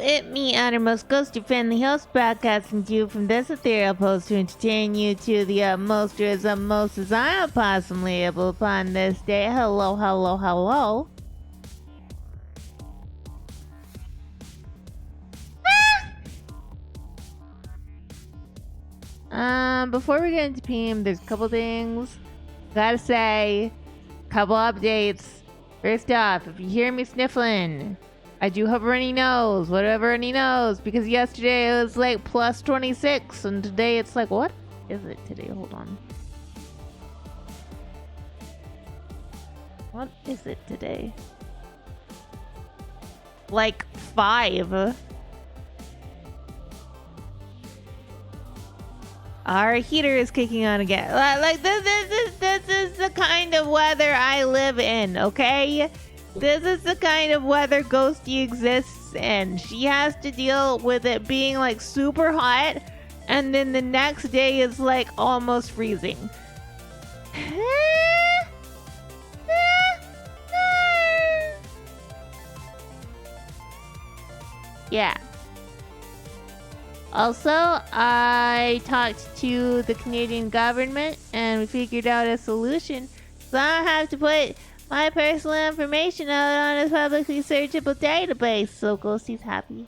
it me, outermost ghosty friendly host, broadcasting to you from this ethereal post to entertain you to the utmost or as utmost as I am possibly able upon this day. Hello, hello, hello. Before we get into Peam, there's a couple things. Gotta say, couple updates. First off, if you hear me sniffling, I do have a runny nose, whatever runny nose, because yesterday it was like plus 26, and today it's like, what is it today? Hold on. What is it today? Like 5. Our heater is kicking on again. Like this is the kind of weather I live in, okay? This is the kind of weather Ghostie exists in. She has to deal with it being like super hot, and then the next day is like almost freezing. Yeah. Also, I talked to the Canadian government and we figured out a solution. So I don't have to put my personal information out on a publicly searchable database. So Ghostie's happy.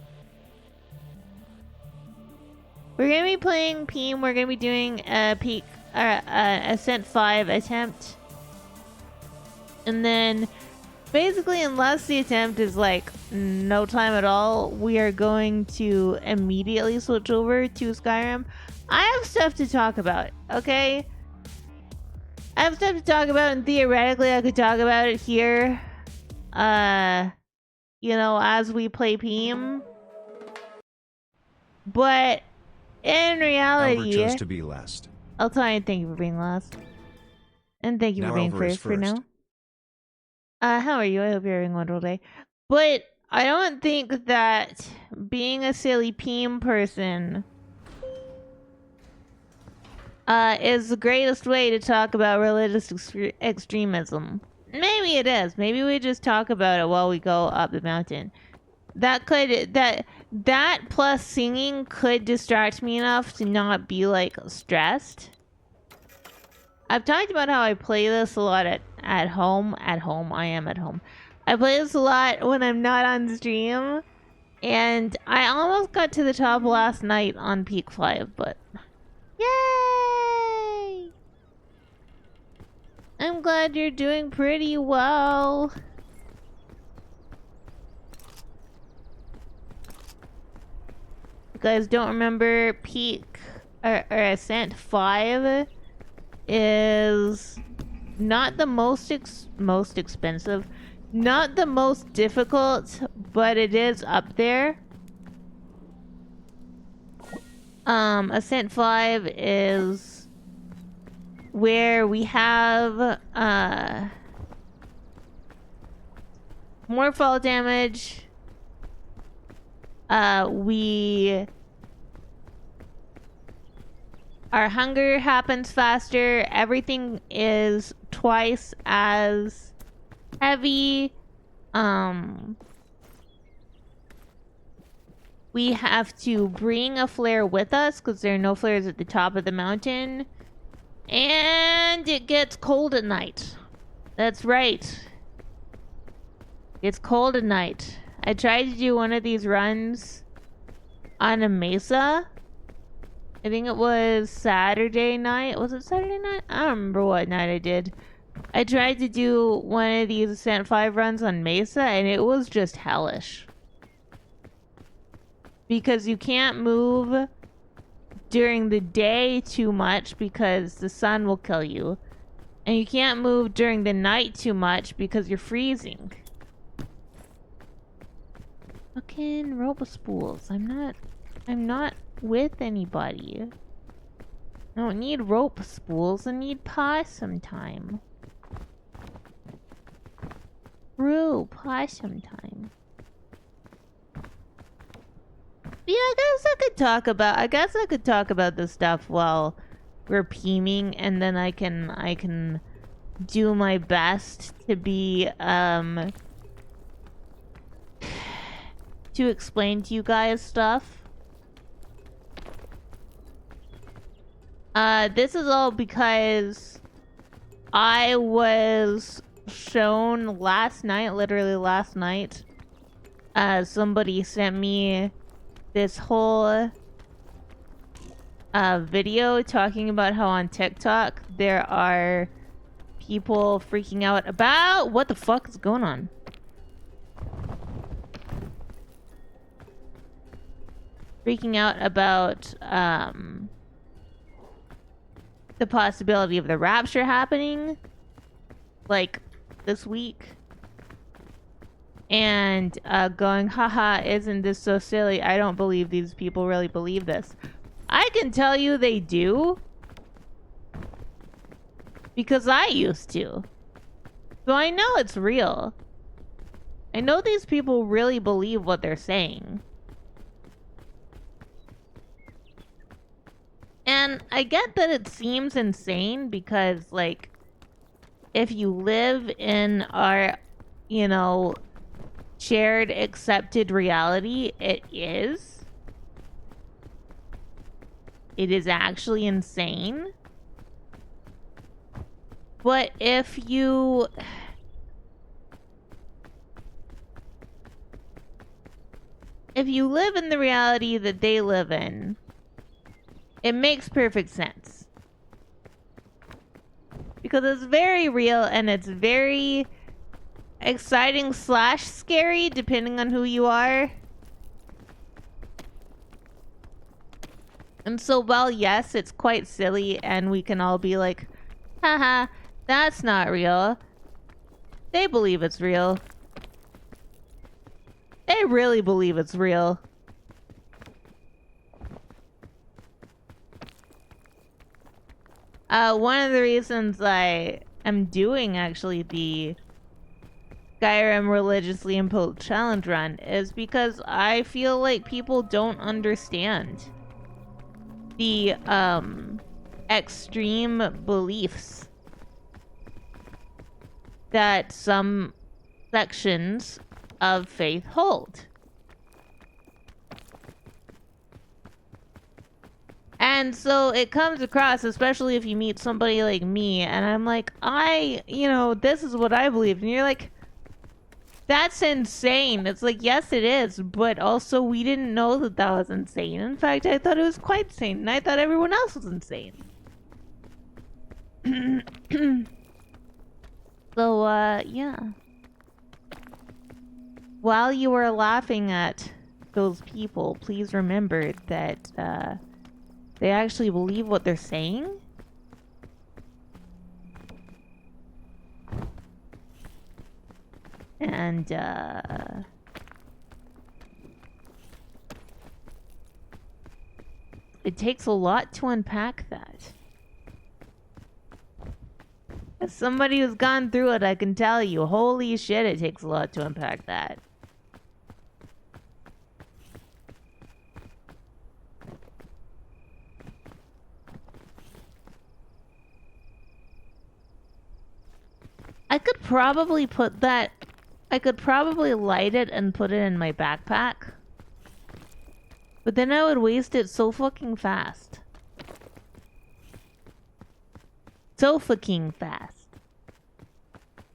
We're gonna be playing Peam. We're gonna be doing a Ascent 5 attempt. And then basically, unless the attempt is like no time at all, we are going to immediately switch over to Skyrim. I have stuff to talk about, okay? I have stuff to talk about, and theoretically I could talk about it here. You know, as we play Peam. But in reality, Albert chose to be last. I'll tell you, thank you for being last. And thank you for being first for now. How are you? I hope you're having a wonderful day. But I don't think that being a silly Peam person is the greatest way to talk about religious extremism. Maybe it is. Maybe we just talk about it while we go up the mountain. That plus singing could distract me enough to not be like stressed. I've talked about how I play this a lot at home. At home, I am at home. I play this a lot when I'm not on stream. And I almost got to the top last night on Peak 5, but... Yay! I'm glad you're doing pretty well. You guys don't remember Peak... or Ascent 5... is not the most expensive, not the most difficult, but it is up there. Ascent 5 is where we have more fall damage. Our hunger happens faster. Everything is twice as heavy. We have to bring a flare with us because there are no flares at the top of the mountain. And it gets cold at night. That's right. It's cold at night. I tried to do one of these runs on a mesa. I think it was Saturday night. Was it Saturday night? I don't remember what night I did. I tried to do one of these Ascent 5 runs on Mesa, and it was just hellish. Because you can't move during the day too much because the sun will kill you. And you can't move during the night too much because you're freezing. Fucking rope spools. I'm not with anybody. I don't need rope spools. I need possum time. True, possum time. Yeah, I guess I could talk about this stuff while we're peaming, and then I can do my best to be to explain to you guys stuff. This is all because I was shown last night, literally last night, somebody sent me this whole video talking about how on TikTok there are people freaking out about what the fuck is going on. Freaking out about the possibility of the rapture happening, like, this week. And going, haha, isn't this so silly? I don't believe these people really believe this. I can tell you they do. Because I used to. So I know it's real. I know these people really believe what they're saying. And I get that it seems insane because, like, if you live in our, you know, shared accepted reality, it is. It is actually insane. But if you... if you live in the reality that they live in, it makes perfect sense. Because it's very real and it's very exciting / scary, depending on who you are. And so, while yes, it's quite silly and we can all be like, haha, that's not real. They believe it's real. They really believe it's real. One of the reasons I am doing actually the Skyrim Religiously Imposed Challenge run is because I feel like people don't understand the extreme beliefs that some sections of faith hold. And so it comes across, especially if you meet somebody like me, and I'm like, you know, this is what I believe. And you're like, that's insane. It's like, yes, it is. But also, we didn't know that that was insane. In fact, I thought it was quite insane. And I thought everyone else was insane. So, yeah. While you are laughing at those people, please remember that, they actually believe what they're saying. And, it takes a lot to unpack that. As somebody who's gone through it, I can tell you, holy shit, it takes a lot to unpack that. I could probably put that... I could probably light it and put it in my backpack. But then I would waste it so fucking fast. So fucking fast.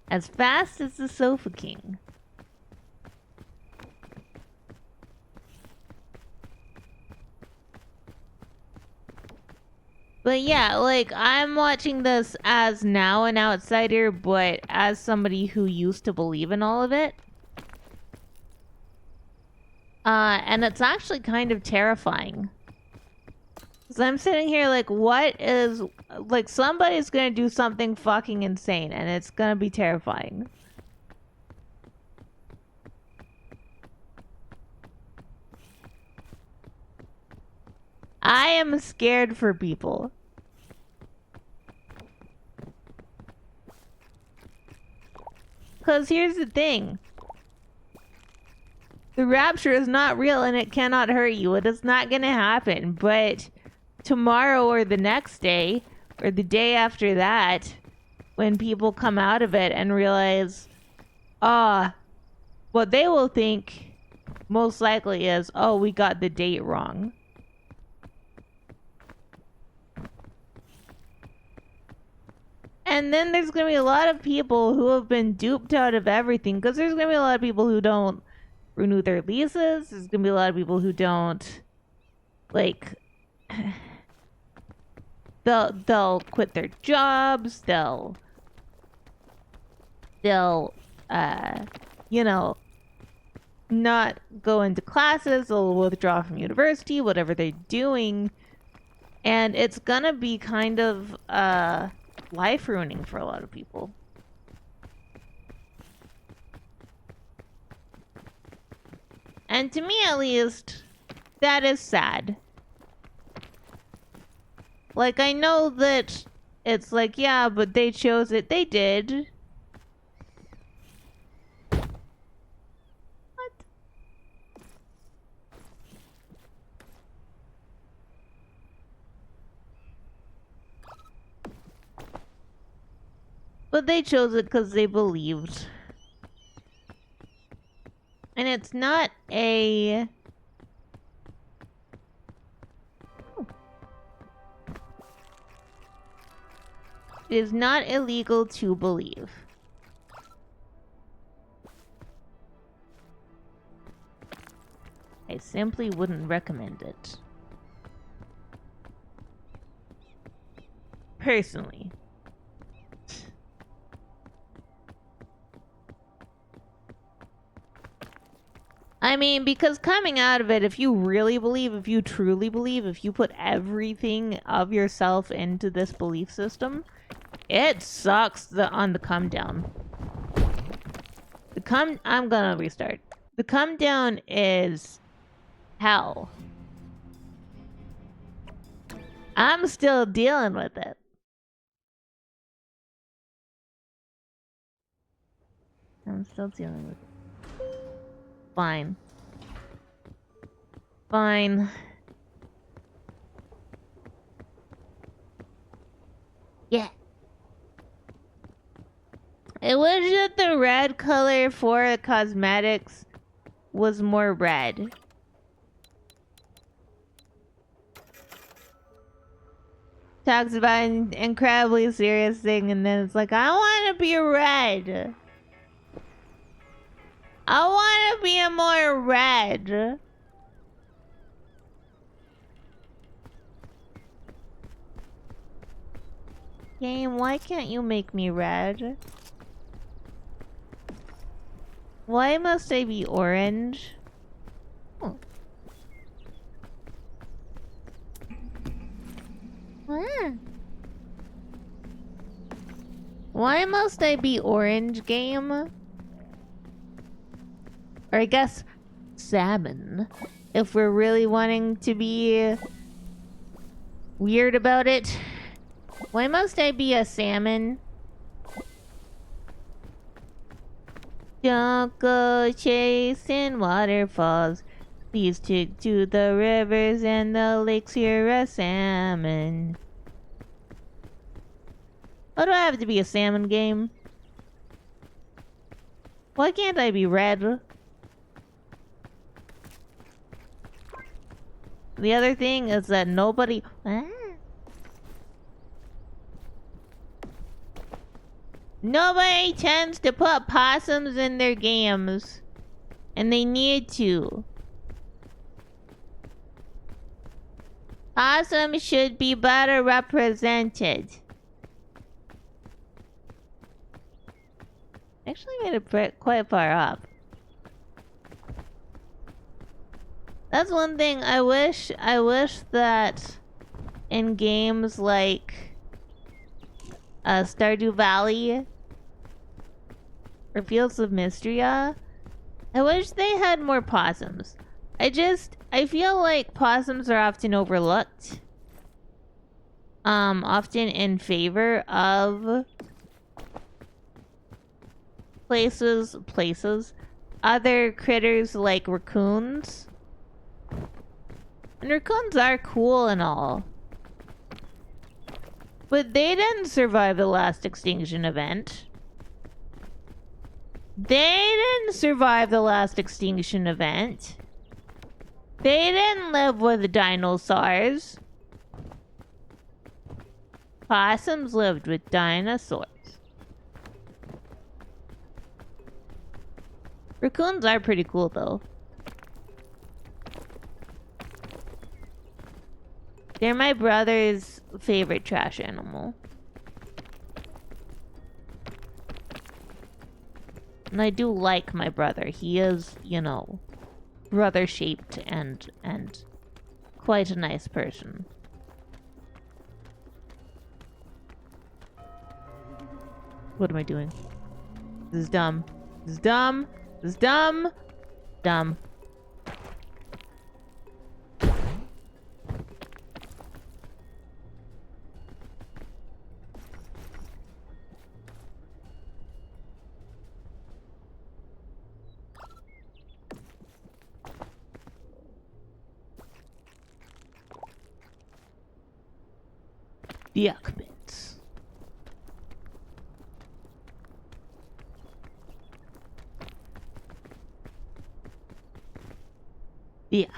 As fast as the Sofa King. But yeah, like, I'm watching this as now an outsider, but as somebody who used to believe in all of it. And it's actually kind of terrifying. Because I'm sitting here like, what is... like, somebody's gonna do something fucking insane, and it's gonna be terrifying. I am scared for people. Because here's the thing. The rapture is not real and it cannot hurt you. It is not going to happen. But tomorrow or the next day or the day after that, when people come out of it and realize, what they will think most likely is, oh, we got the date wrong. And then there's going to be a lot of people who have been duped out of everything, because there's going to be a lot of people who don't renew their leases. There's going to be a lot of people who don't, like, they'll quit their jobs. They'll you know, not go into classes. They'll withdraw from university, whatever they're doing. And it's going to be kind of, life ruining for a lot of people. And to me, at least, that is sad. Like, I know that it's like, yeah, but they chose it. They did. What? But they chose it because they believed. And it's not a... It is not illegal to believe. I simply wouldn't recommend it. Personally. I mean, because coming out of it, if you really believe, if you truly believe, if you put everything of yourself into this belief system, it sucks on the come down. I'm gonna restart. The come down is hell. I'm still dealing with it. I'm still dealing with it. Fine. Fine. Yeah. I wish that the red color for the cosmetics was more red. Talks about an incredibly serious thing, and then it's like, I want to be red. I want to be a more red. Game, why can't you make me red? Why must I be orange? Oh. Why must I be orange, game? Or I guess salmon, if we're really wanting to be weird about it. Why must I be a salmon? Don't go chasing waterfalls. Please stick to the rivers and the lakes. You're a salmon. Why do I have to be a salmon, game? Why can't I be red? The other thing is that nobody... Nobody tends to put possums in their games. And they need to. Possums should be better represented. Actually made it quite far up. That's one thing I wish that in games like Stardew Valley or Fields of Mystria, I wish they had more possums. I feel like possums are often overlooked. Often in favor of other critters like raccoons. And raccoons are cool and all. But they didn't survive the last extinction event. They didn't survive the last extinction event. They didn't live with dinosaurs. Possums lived with dinosaurs. Raccoons are pretty cool, though. They're my brother's favorite trash animal. And I do like my brother. He is, you know, brother-shaped and quite a nice person. What am I doing? This is dumb. This is dumb. This is dumb. Dumb. Yuck bits. Yuck.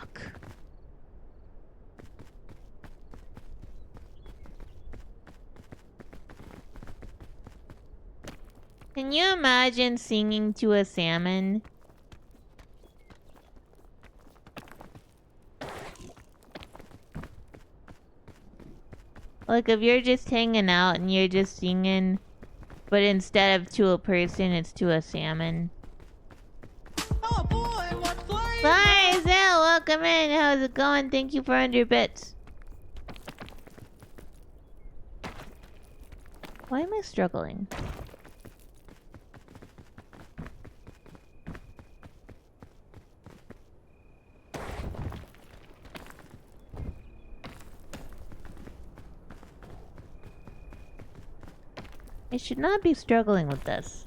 Can you imagine singing to a salmon? Like if you're just hanging out and you're just singing, but instead of to a person, it's to a salmon. Oh boy, what flavor? Bye, Zell, welcome in. How's it going? Thank you for 100 bits. Why am I struggling? I should not be struggling with this.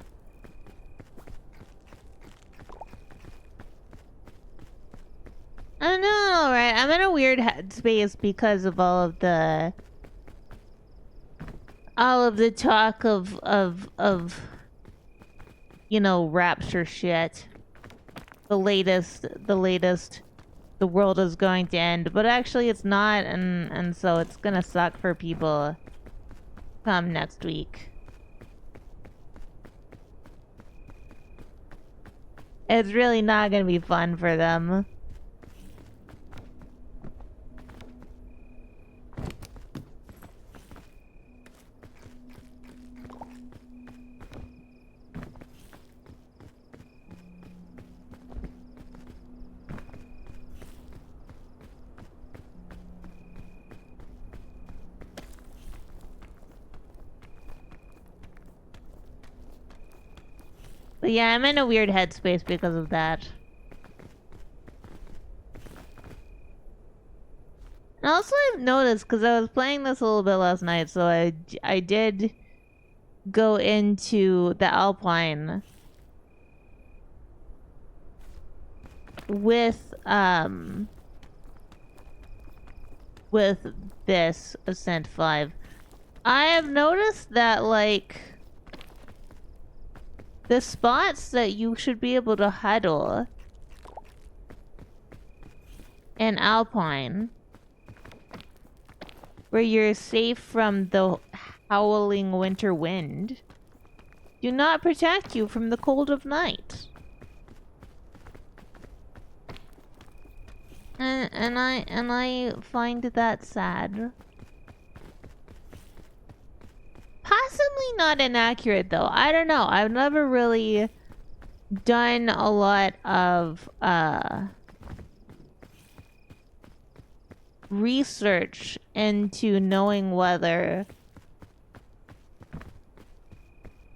I don't know, alright. I'm in a weird headspace because of all of the talk of you know, rapture shit. The latest the world is going to end, but actually it's not, and so it's gonna suck for people come next week. It's really not gonna be fun for them. But yeah, I'm in a weird headspace because of that. And also I've noticed, because I was playing this a little bit last night, so I did go into the Alpine with this Ascent 5. I have noticed that, like, the spots that you should be able to huddle in Alpine, where you're safe from the howling winter wind, do not protect you from the cold of night. And I find that sad. Possibly not inaccurate though. I don't know. I've never really done a lot of research into knowing whether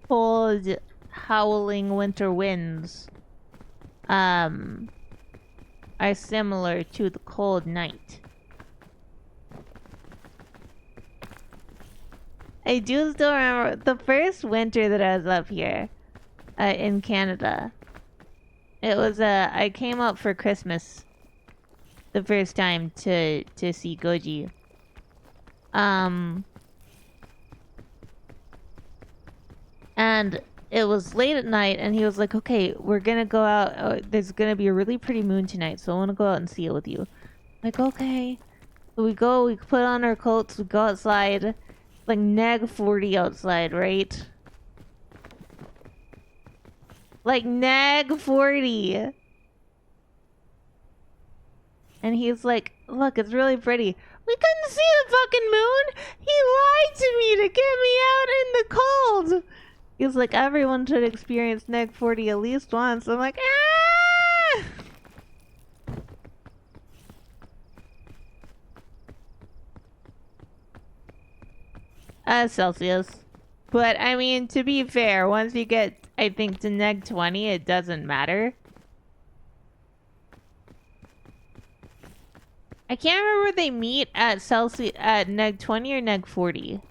cold howling winter winds are similar to the cold night. I do still remember the first winter that I was up here in Canada. It was I came up for Christmas the first time to see Goji. And it was late at night, and he was like, okay, we're gonna go out. There's gonna be a really pretty moon tonight, so I want to go out and see it with you. Like, okay. So we go, we put on our coats, we go outside. Like neg 40 outside, right? Like neg 40. And he's like, look, it's really pretty. We couldn't see the fucking moon. He lied to me to get me out in the cold. He's like, everyone should experience neg 40 at least once. I'm like, Celsius. But I mean, to be fair, once you get, I think, to neg 20, it doesn't matter. I can't remember where they meet at Celsius at neg 20 or neg 40.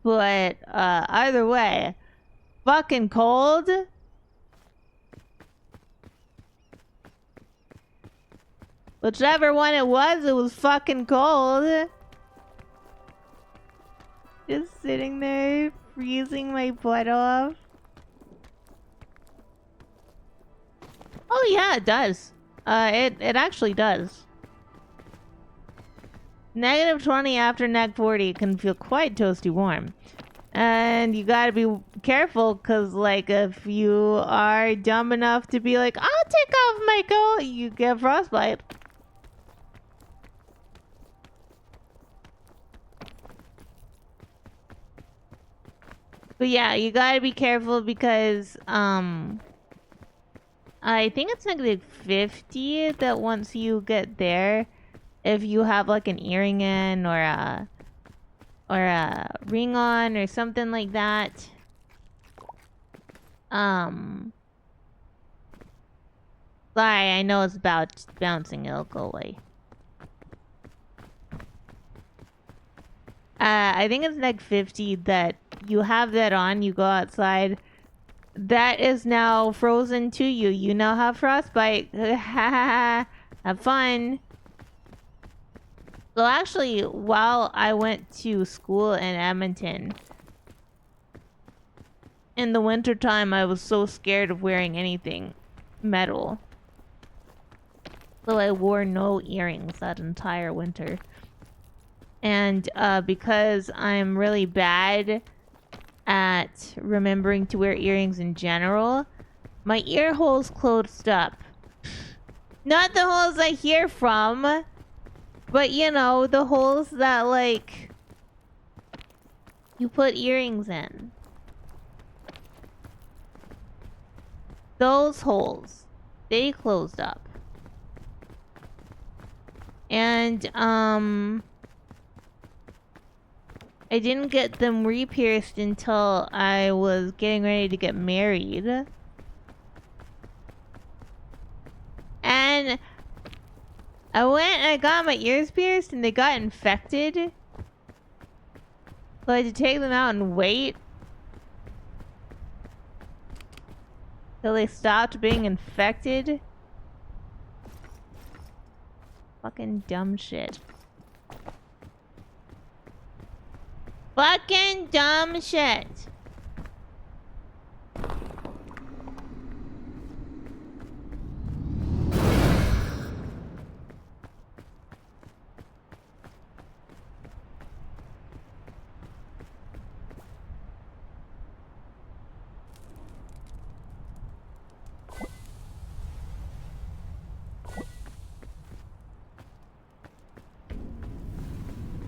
But either way, fucking cold. Whichever one it was fucking cold. Just sitting there, freezing my butt off. Oh yeah, it does. It actually does. Negative 20 after neg 40 can feel quite toasty warm. And you gotta be careful, cause like if you are dumb enough to be like, I'll take off my coat, you get frostbite. But yeah, you gotta be careful because I think it's negative 50 that once you get there, if you have like an earring in or a ring on or something like that. Sorry, I know it's about bouncing, it'll go away. I think it's neg 50 that you have that on, you go outside. That is now frozen to you. You now have frostbite. Have fun. So actually, while I went to school in Edmonton, in the wintertime, I was so scared of wearing anything metal. So I wore no earrings that entire winter. And because I'm really bad at remembering to wear earrings in general, my ear holes closed up. Not the holes I hear from, but you know, the holes that like you put earrings in. Those holes, they closed up. And I didn't get them re-pierced until I was getting ready to get married. And I went and I got my ears pierced and they got infected. So I had to take them out and wait till they stopped being infected. Fucking dumb shit. Fucking dumb shit.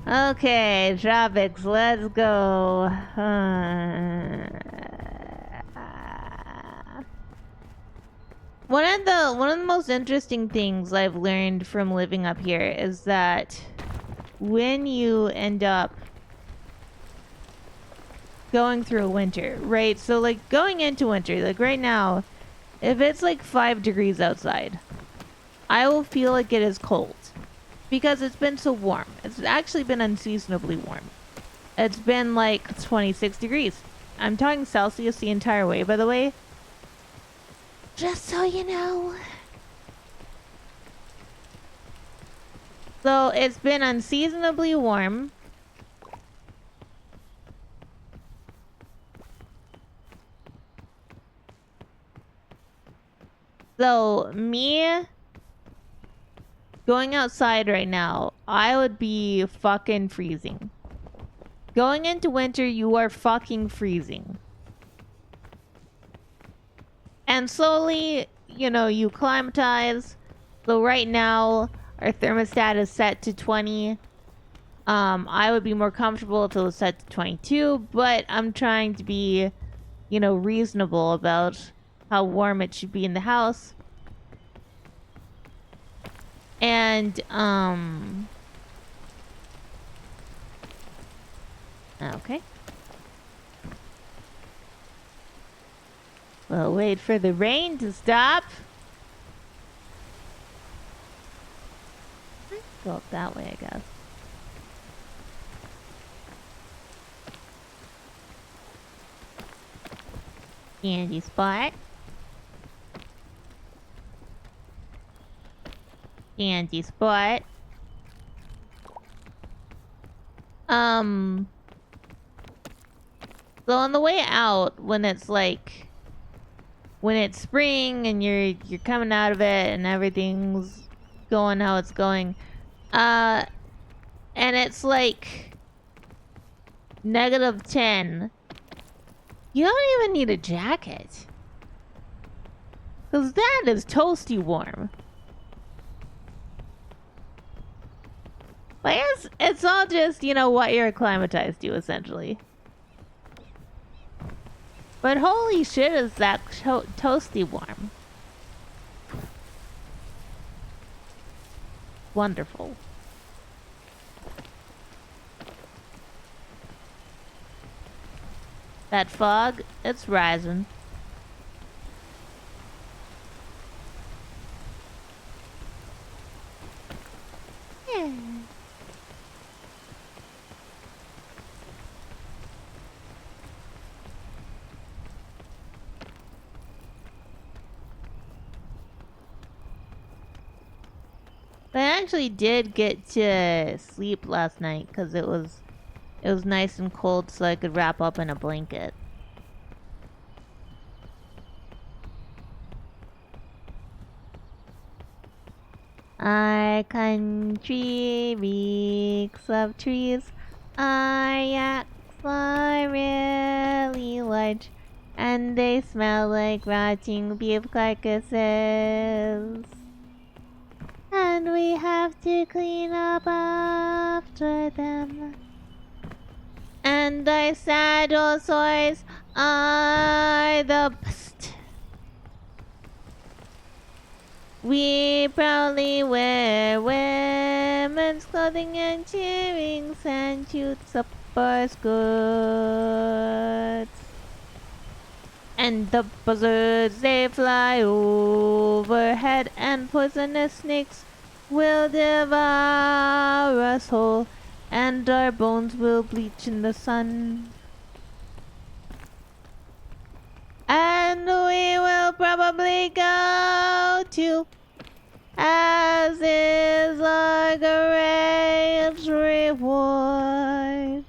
Okay, tropics, let's go. One of the most interesting things I've learned from living up here is that when you end up going through a winter, right? So like going into winter, like right now, if it's like 5 degrees outside, I will feel like it is cold. Because it's been so warm. It's actually been unseasonably warm. It's been like 26 degrees. I'm talking Celsius the entire way, by the way. Just so you know. So it's been unseasonably warm. So me going outside right now, I would be fucking freezing. Going into winter, you are fucking freezing. And slowly, you know, you climatize. So right now, our thermostat is set to 20. I would be more comfortable if it was set to 22, but I'm trying to be, you know, reasonable about how warm it should be in the house. And, okay. We'll wait for the rain to stop. Go up that way, I guess. Candy spot. Candy spot. So on the way out, when it's like, when it's spring and you're coming out of it and everything's going how it's going, and it's like -10, you don't even need a jacket. 'Cause that is toasty warm. Like, it's all just, you know, what you're acclimatized to, essentially. But holy shit, is that toasty warm. Wonderful. That fog, it's rising. Yeah. I actually did get to sleep last night because it was nice and cold, so I could wrap up in a blanket. Our country reeks of trees. Our yaks are really large, and they smell like rotting beef carcasses. And we have to clean up after them. And our saddle sores are the best. We proudly wear women's clothing and cheerings and shoots up our skirts. And the buzzards, they fly overhead, and poisonous snakes will devour us whole, and our bones will bleach in the sun. And we will probably go to, as is our great reward,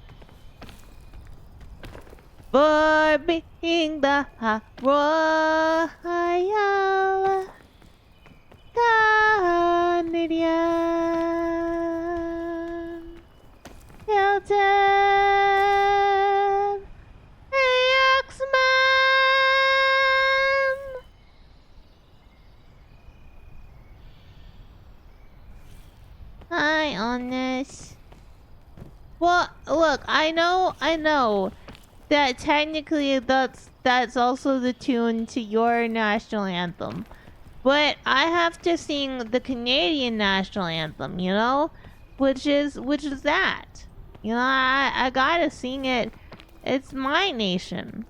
for being the royal Canadian Hilton X-Men. Hi, Honest. Well, look, I know that technically that's also the tune to your national anthem. But I have to sing the Canadian national anthem, you know? Which is that. You know, I gotta sing it. It's my nation.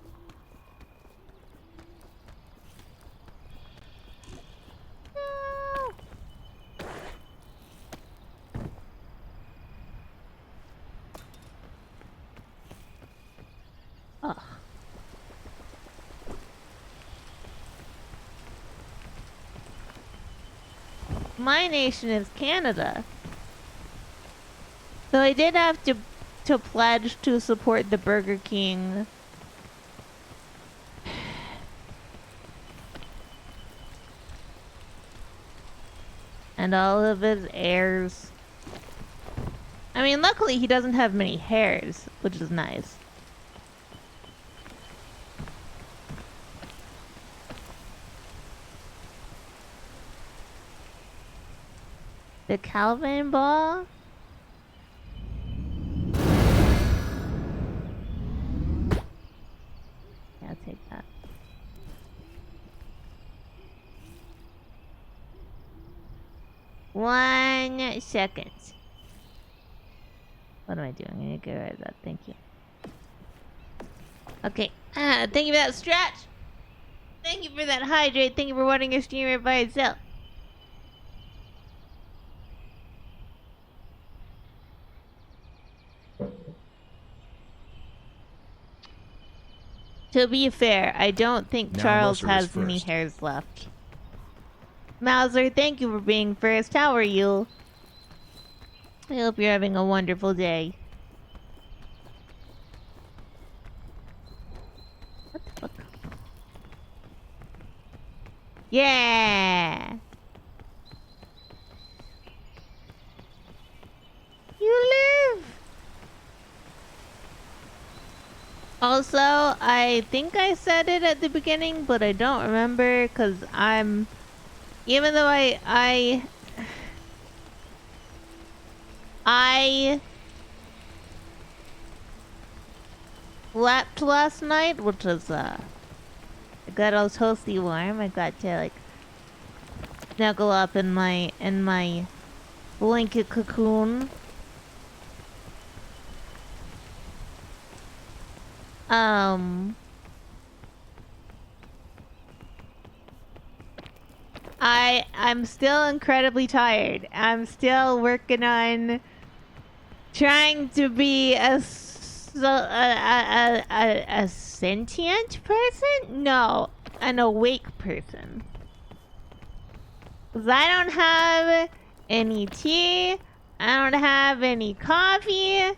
Ugh. My nation is Canada. Though I did have to pledge to support the Burger King. And all of his heirs. I mean, luckily he doesn't have many hairs, which is nice. The Calvin ball? Yeah, I'll take that. One second. What am I doing? I need to get rid of that. Thank you. Okay. Thank you for that stretch. Thank you for that hydrate. Thank you for watching your streamer by itself. To be fair, I don't think Charles has any hairs left. Mauser, thank you for being first. How are you? I hope you're having a wonderful day. What the fuck? Yeah! You live! Also, I think I said it at the beginning, but I don't remember, because I'm... Even though I slept last night, which was, I got all toasty warm. I got to, like, snuggle up in my blanket cocoon. I'm still incredibly tired. I'm still working on trying to be a sentient person? No, an awake person. 'Cause I don't have any tea. I don't have any coffee.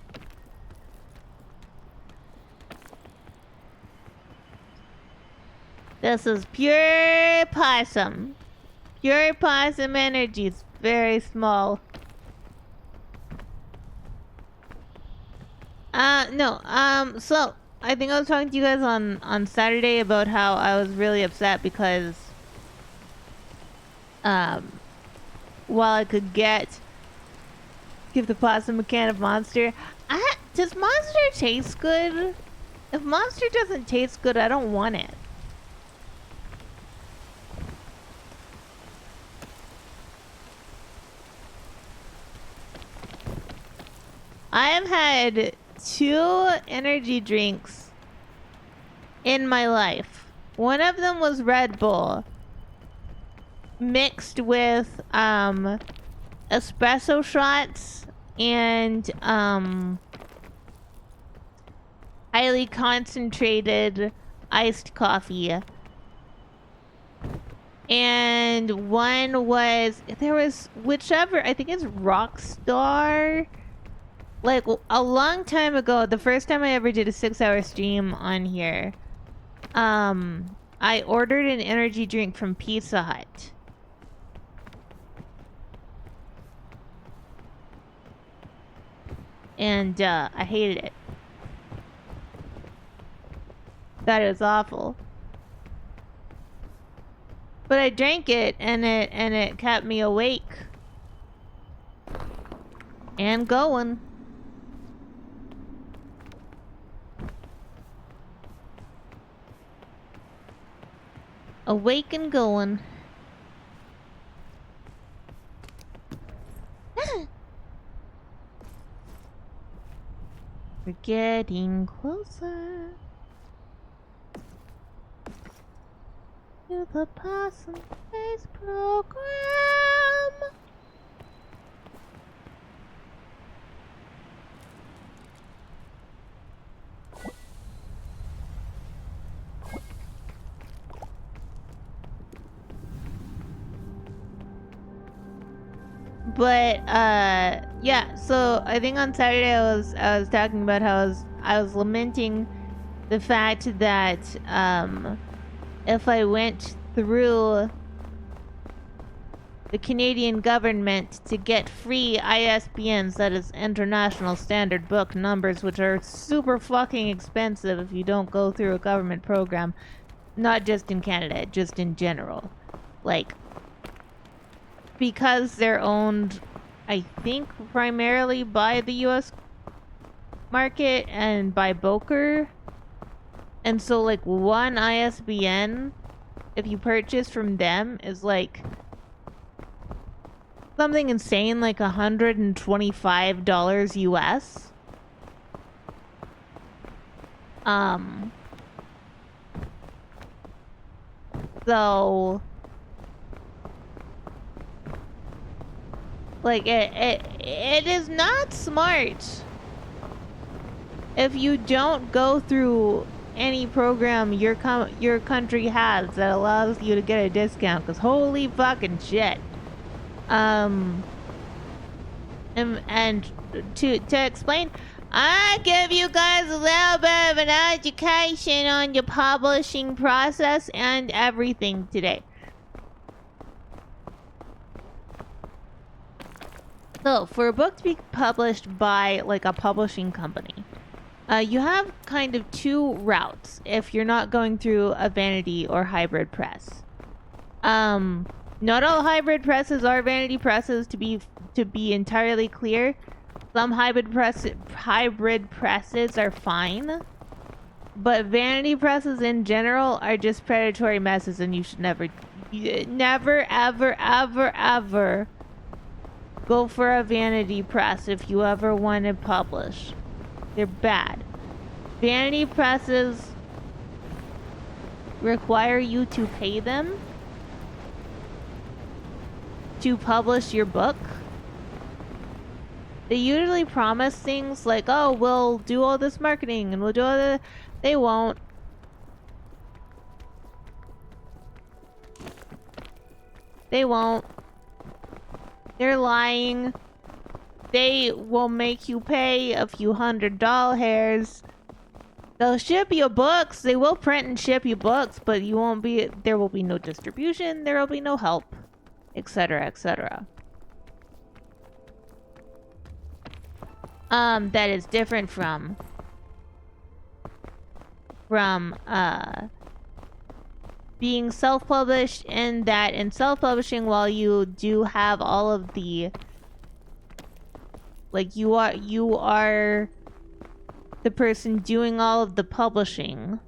This is pure possum. Pure possum energy is very small. No, so I think I was talking to you guys on Saturday about how I was really upset because while I could give the possum a can of Monster, does Monster taste good? If Monster doesn't taste good, I don't want it. I have had 2 energy drinks in my life. One of them was Red Bull mixed with espresso shots and highly concentrated iced coffee. And one was, there was whichever, I think it's Rockstar. Like, a long time ago, the first time I ever did a 6-hour stream on here, I ordered an energy drink from Pizza Hut. And, I hated it. Thought it was awful. But I drank it, and it kept me awake. And going. Awake and going. We're getting closer to the Possum Face program. But yeah, so I think on Saturday I was talking about how I was lamenting the fact that if I went through the Canadian government to get free ISBNs, that is International Standard Book numbers, which are super fucking expensive if you don't go through a government program, not just in Canada, just in general. Like, because they're owned, I think, primarily by the US market and by Boker. And so, like, one ISBN, if you purchase from them, is like something insane, like $125 US. So, like, it is not smart if you don't go through any program your country has that allows you to get a discount, because holy fucking shit. And to explain, I give you guys a little bit of an education on your publishing process and everything today. So, for a book to be published by, like, a publishing company, you have kind of two routes if you're not going through a vanity or hybrid press. Not all hybrid presses are vanity presses, to be entirely clear. Some hybrid presses are fine, but vanity presses in general are just predatory messes, and you should never ever go for a vanity press if you ever want to publish. They're bad. Vanity presses require you to pay them to publish your book. They usually promise things like, oh, we'll do all this marketing and we'll do all the... They won't. They won't. They're lying. They will make you pay a few $100. They'll ship you books. They will print and ship you books, but you won't be... There will be no distribution. There will be no help, etc., etc. That is different from being self-published, in that in self-publishing, while you do have all of the, like, you are the person doing all of the publishing.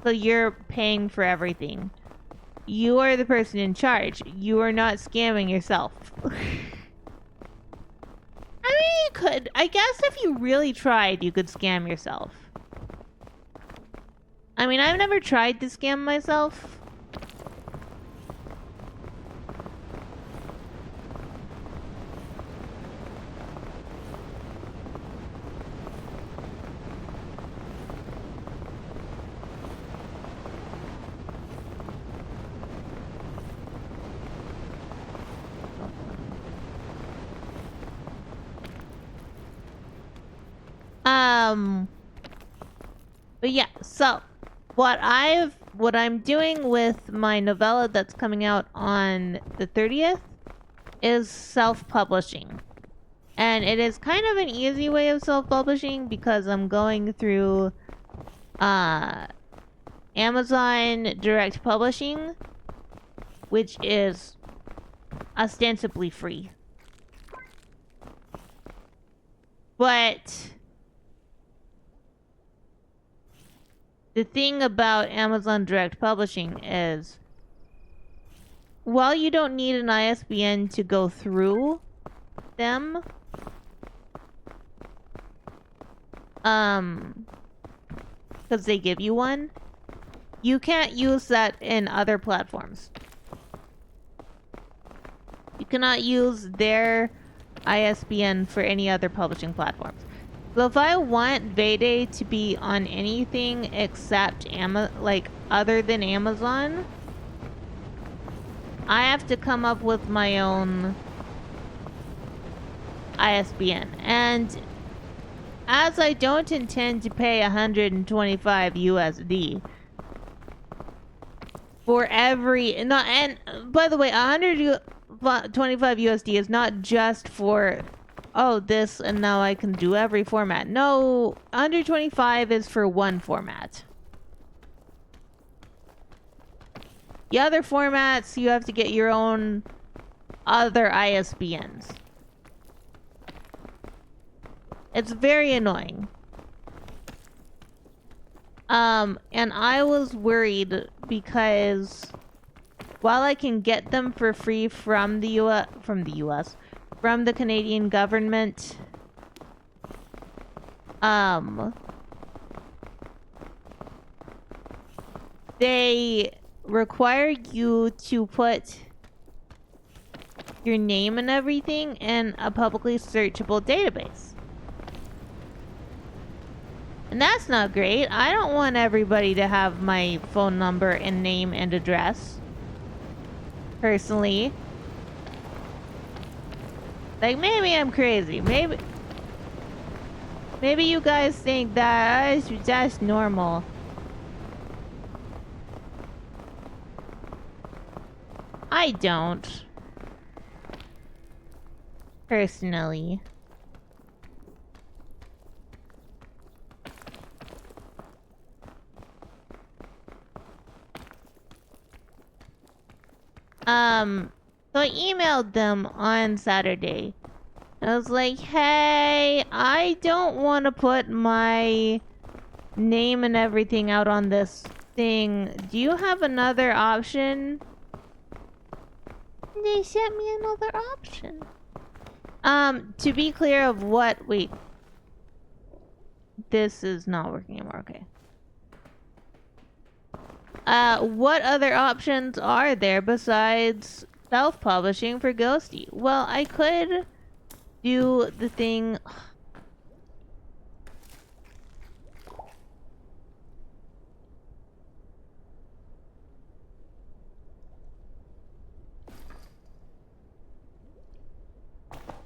So you're paying for everything. You are the person in charge. You are not scamming yourself. I mean, you could. I guess if you really tried, you could scam yourself. I mean, I've never tried to scam myself. But yeah, so what I'm doing with my novella that's coming out on the 30th is self-publishing. And it is kind of an easy way of self-publishing because I'm going through Amazon Direct Publishing, which is ostensibly free. But the thing about Amazon Direct Publishing is, while you don't need an ISBN to go through them, because they give you one, you can't use that in other platforms. You cannot use their ISBN for any other publishing platforms. So if I want Vayday to be on anything except other than Amazon, I have to come up with my own ISBN. And as I don't intend to pay 125 USD for every, not, and by the way, 125 USD is not just for, oh, this, and now I can do every format. No, 125 is for one format. The other formats, you have to get your own other ISBNs. It's very annoying. And I was worried because while I can get them for free from the US, from the Canadian government, they require you to put your name and everything in a publicly searchable database. And that's not great. I don't want everybody to have my phone number and name and address. Personally. Like, maybe I'm crazy. Maybe you guys think that that's normal. I don't. Personally. So I emailed them on Saturday. I was like, hey, I don't want to put my name and everything out on this thing. Do you have another option? They sent me another option. To be clear of what... Wait. This is not working anymore. Okay. What other options are there besides self-publishing for Ghostie? Well, I could do the thing...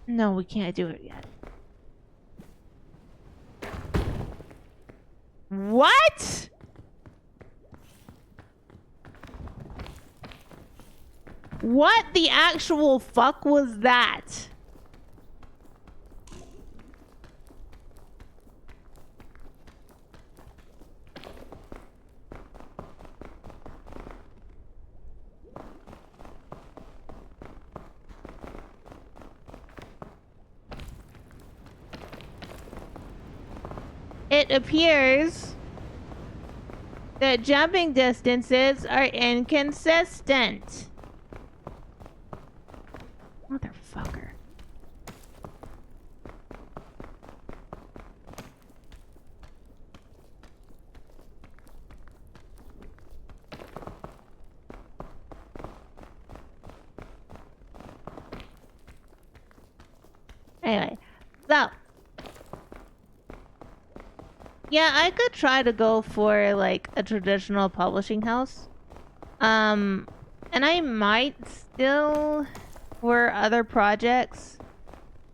No, we can't do it yet. What? What the actual fuck was that? It appears that jumping distances are inconsistent. Motherfucker. Anyway, so yeah, I could try to go for like a traditional publishing house. And I might still for other projects.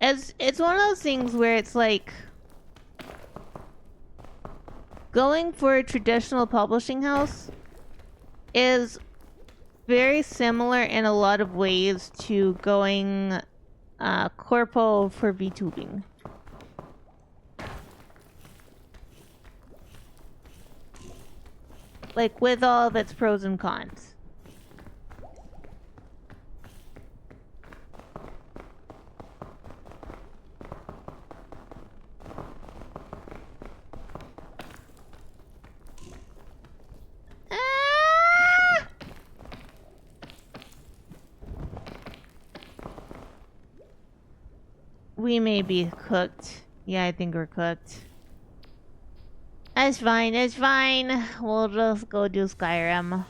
It's one of those things where it's like going for a traditional publishing house is very similar in a lot of ways to going corpo for VTubing. Like, with all of its pros and cons. Ah! We may be cooked. Yeah, I think we're cooked. It's fine, it's fine. We'll just go do Skyrim.